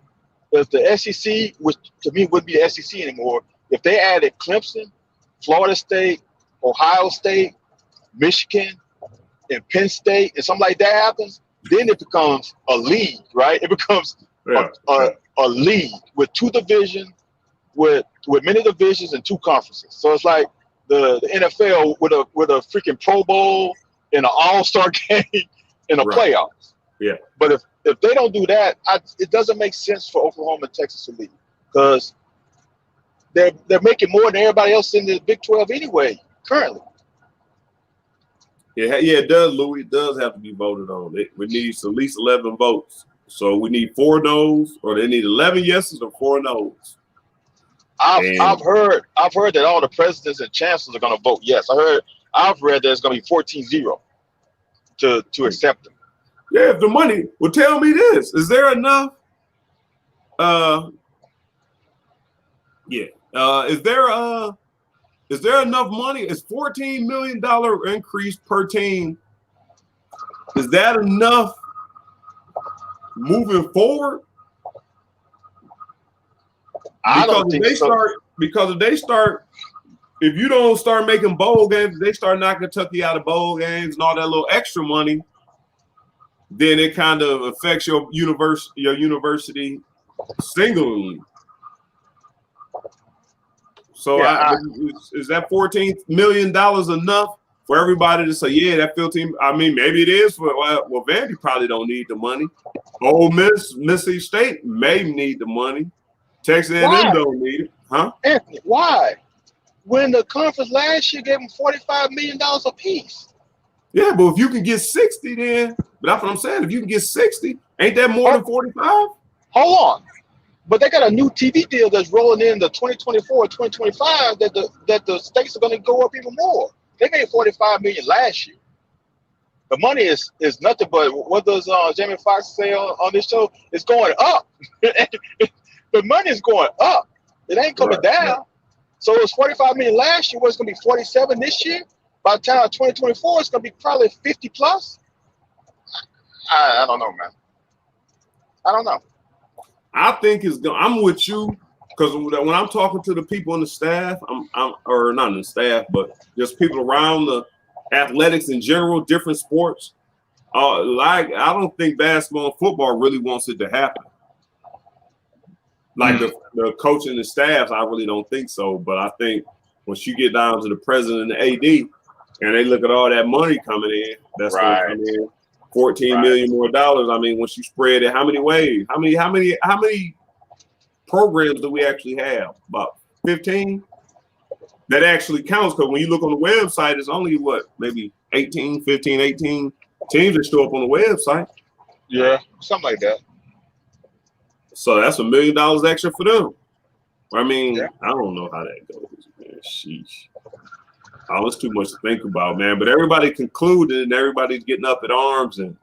the SEC, which to me wouldn't be the SEC anymore, if they added Clemson, Florida State, Ohio State, Michigan, and Penn State, and something like that happens, then it becomes a league, right? It becomes a league with two divisions, with many divisions and two conferences. So it's like the NFL with a freaking Pro Bowl and an All-Star game and a playoffs. Yeah. But if they don't do that, it doesn't make sense for Oklahoma and Texas to leave because they're making more than everybody else in the Big 12 anyway currently. Yeah, it does, Louis. It does have to be voted on. We need at least 11 votes. So we need 4 no's, or they need 11 yeses or 4 no's. I've heard that all the presidents and chancellors are going to vote yes. I've read that it's going to be 14-0 to accept them. Yeah, if the money. Well, tell me this: is there enough? Is there enough money? Is $14 million increase per team? Is that enough moving forward? I don't think so. Because if you don't start making bowl games, they start knocking Kentucky out of bowl games and all that little extra money, then it kind of affects your university singularly. So is that $14 million enough for everybody to say, yeah, that field team? I mean, maybe it is. Well, Vandy probably don't need the money. Ole Miss, Mississippi State may need the money. Texas A&M don't need it. Huh? Anthony, why? When the conference last year gave them $45 million apiece. Yeah, but if you can get 60 then, but that's what I'm saying. If you can get 60, ain't that more than 45? Hold on. But they got a new TV deal that's rolling in the 2024, 2025 that the states are going to go up even more. They made $45 million last year. The money is nothing but what does Jamie Foxx say on this show? It's going up. The money is going up. It ain't coming down. Right. So it was $45 million last year. What's going to be 47 this year? By the time 2024, it's going to be probably 50 plus. I don't know, man. I don't know. I think it's going. I'm with you because when I'm talking to the people in the staff, I'm or not in the staff, but just people around the athletics in general, different sports. Like I don't think basketball and football really wants it to happen. Like the coaching and staffs, I really don't think so. But I think once you get down to the president and the AD, and they look at all that money coming in, that's going to come in, $14 million more dollars. I mean, once you spread it, how many ways? How many programs do we actually have? About 15? That actually counts, because when you look on the website, it's only maybe 18 teams that show up on the website. Yeah, something like that. So that's $1 million extra for them. I mean, I don't know how that goes, man. Sheesh. Oh, it's too much to think about, man. But everybody concluded, and everybody's getting up in arms and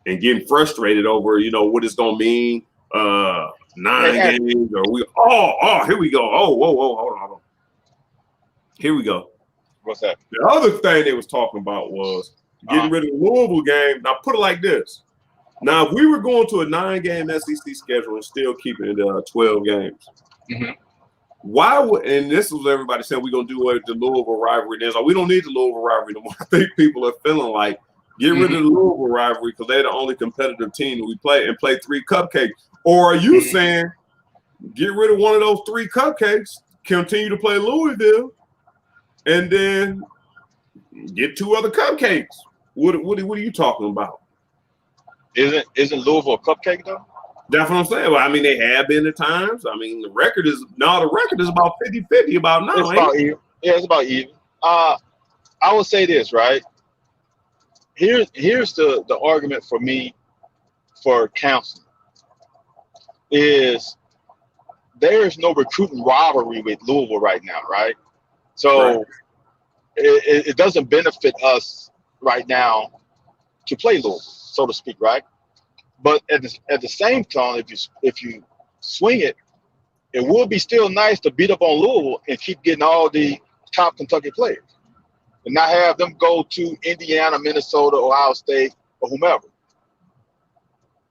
getting frustrated over, what it's gonna mean. 9 games, or here we go. Oh, whoa, hold on. Here we go. What's that? The other thing they was talking about was getting rid of the Louisville game. Now put it like this. Now, if we were going to a 9-game SEC schedule and still keeping it 12 games, why would, and this was everybody saying we're going to do what the Louisville rivalry is. We don't need the Louisville rivalry no more. I think people are feeling like get rid of the Louisville rivalry because they're the only competitive team that we play and play 3 cupcakes. Or are you saying get rid of one of those 3 cupcakes, continue to play Louisville, and then get 2 other cupcakes? What are you talking about? Isn't Louisville a cupcake though? That's what I'm saying. Well, I mean, they have been at times. I mean, the record is about 50-50 about now. It's about even. Yeah, it's about even. I would say this, right? Here's the argument for me for counseling is there is no recruiting rivalry with Louisville right now, right? So it doesn't benefit us right now to play Louisville, so to speak, right? But at the same time, if you swing it, it would be still nice to beat up on Louisville and keep getting all the top Kentucky players, and not have them go to Indiana, Minnesota, Ohio State, or whomever.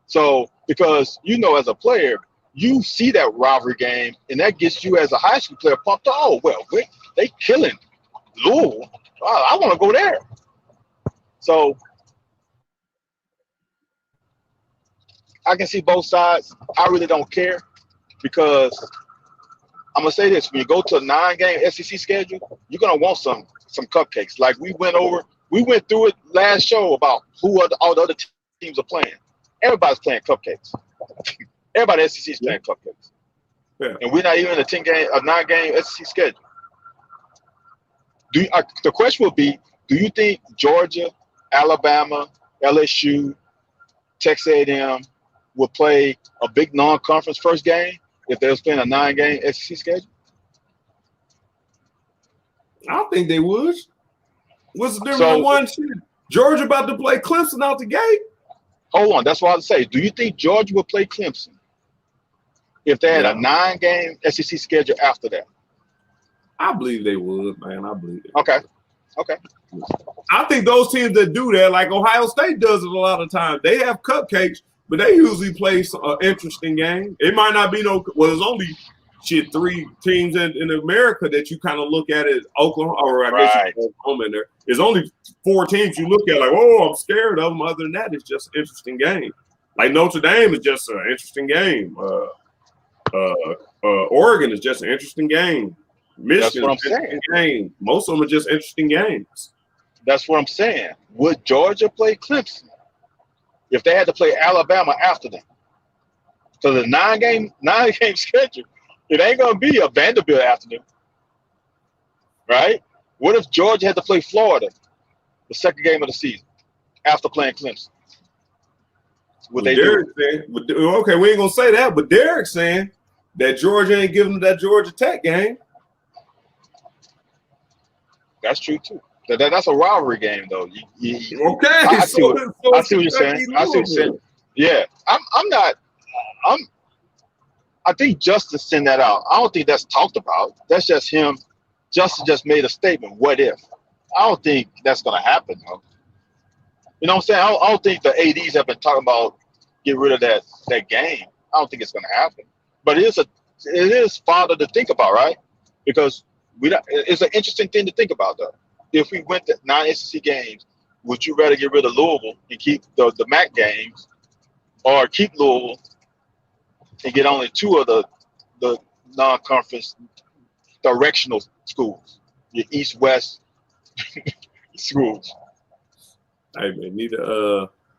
So, because as a player, you see that rivalry game, and that gets you as a high school player pumped. Oh well, they killing Louisville. I want to go there. So I can see both sides. I really don't care, because I'm gonna say this: when you go to a 9-game SEC schedule, you're gonna want some cupcakes. Like we went through it last show about who all the other teams are playing. Everybody's playing cupcakes. Everybody in SEC is playing cupcakes, and we're not even in a 9-game SEC schedule. The question would be: do you think Georgia, Alabama, LSU, Texas A&M would play a big non-conference first game if they was playing a 9-game SEC schedule? I think they would. What's the difference in one shit? Georgia about to play Clemson out the gate. Hold on, that's what I would say. Do you think Georgia would play Clemson if they had a 9-game SEC schedule after that? I believe they would, man. I believe it. Okay. I think those teams that do that, like Ohio State does it a lot of times, they have cupcakes, but they usually play an interesting game. It might not be there's only 3 teams in America that you kind of look at it. Oklahoma, or I guess Oklahoma in there. There's only 4 teams you look at like, oh, I'm scared of them. Other than that, it's just an interesting game. Like Notre Dame is just an interesting game. Oregon is just an interesting game. Michigan is an interesting game. Most of them are just interesting games. That's what I'm saying. Would Georgia play Clemson if they had to play Alabama after them? So the 9-game schedule, it ain't gonna be a Vanderbilt after them, right? What if Georgia had to play Florida the 2nd game of the season after playing Clemson? Would they do it? Okay, we ain't gonna say that, but Derek's saying that Georgia ain't giving them that Georgia Tech game. That's true too. That's a rivalry game, though. Okay, I see what you're saying. Yeah, I think Justin sent that out. I don't think that's talked about. That's just him. Justin just made a statement. What if? I don't think that's going to happen, though. You know what I'm saying? I don't think the ADs have been talking about get rid of that game. I don't think it's going to happen. But it is fodder to think about, right? Because it's an interesting thing to think about, though. If we went to 9 SEC games would you rather get rid of Louisville and keep the MAC games, or keep Louisville and get only 2 of the non-conference directional schools, your East-West schools? Hey man,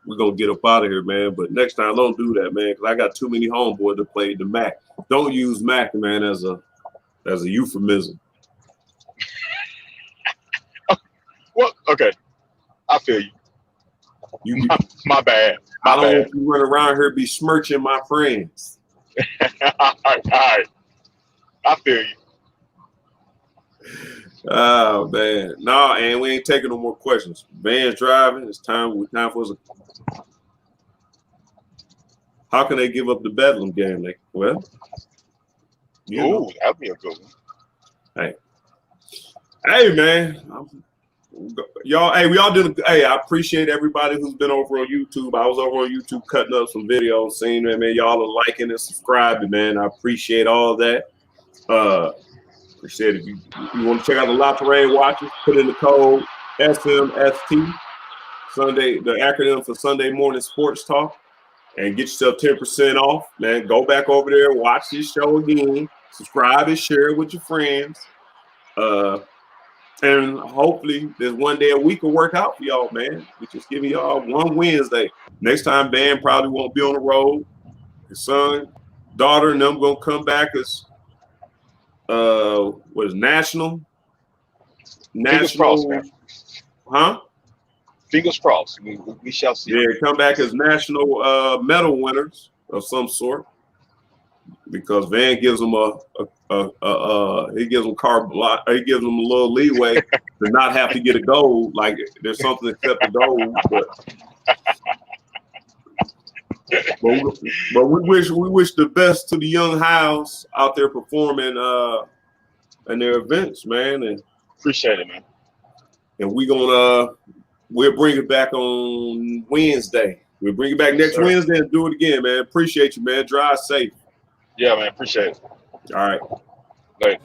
we're gonna get up out of here, man. But next time, don't do that, man, because I got too many homeboys that play the MAC. Don't use MAC, man, as a euphemism. Well, okay, I feel you. My bad. I don't want you run around here besmirching my friends. All right. I feel you. Oh man, no, and we ain't taking no more questions. Van's driving. It's time for us. How can they give up the Bedlam game? Like, well, Ooh, that'd be a good one. Hey, man, y'all. Hey, we all did. I appreciate everybody who's been over on YouTube. I was over on YouTube cutting up some videos, seeing that, man. Y'all are liking and subscribing, man. I appreciate all that. Appreciate it. If you want to check out the La Parade watches, put in the code SMST, Sunday, the acronym for Sunday Morning Sports Talk, and get yourself 10% off. Man, go back over there, watch this show again, subscribe and share it with your friends. And hopefully this one day a week will work out for y'all, man. We're just giving y'all one Wednesday. Next time, Van probably won't be on the road. His son, daughter, and them gonna come back as what is national? Fingers crossed, man. Huh? Fingers crossed. We shall see. Yeah, come back as national medal winners of some sort, because Van gives them he gives them he gives them a little leeway to not have to get a gold. Like there's something except the gold, but we wish the best to the young Hiles out there performing in their events, man. And appreciate it, man. And we'll bring it back on Wednesday. We'll bring it back next Wednesday and do it again, man. Appreciate you, man. Drive safe. Yeah, man. Appreciate it. All right. Later.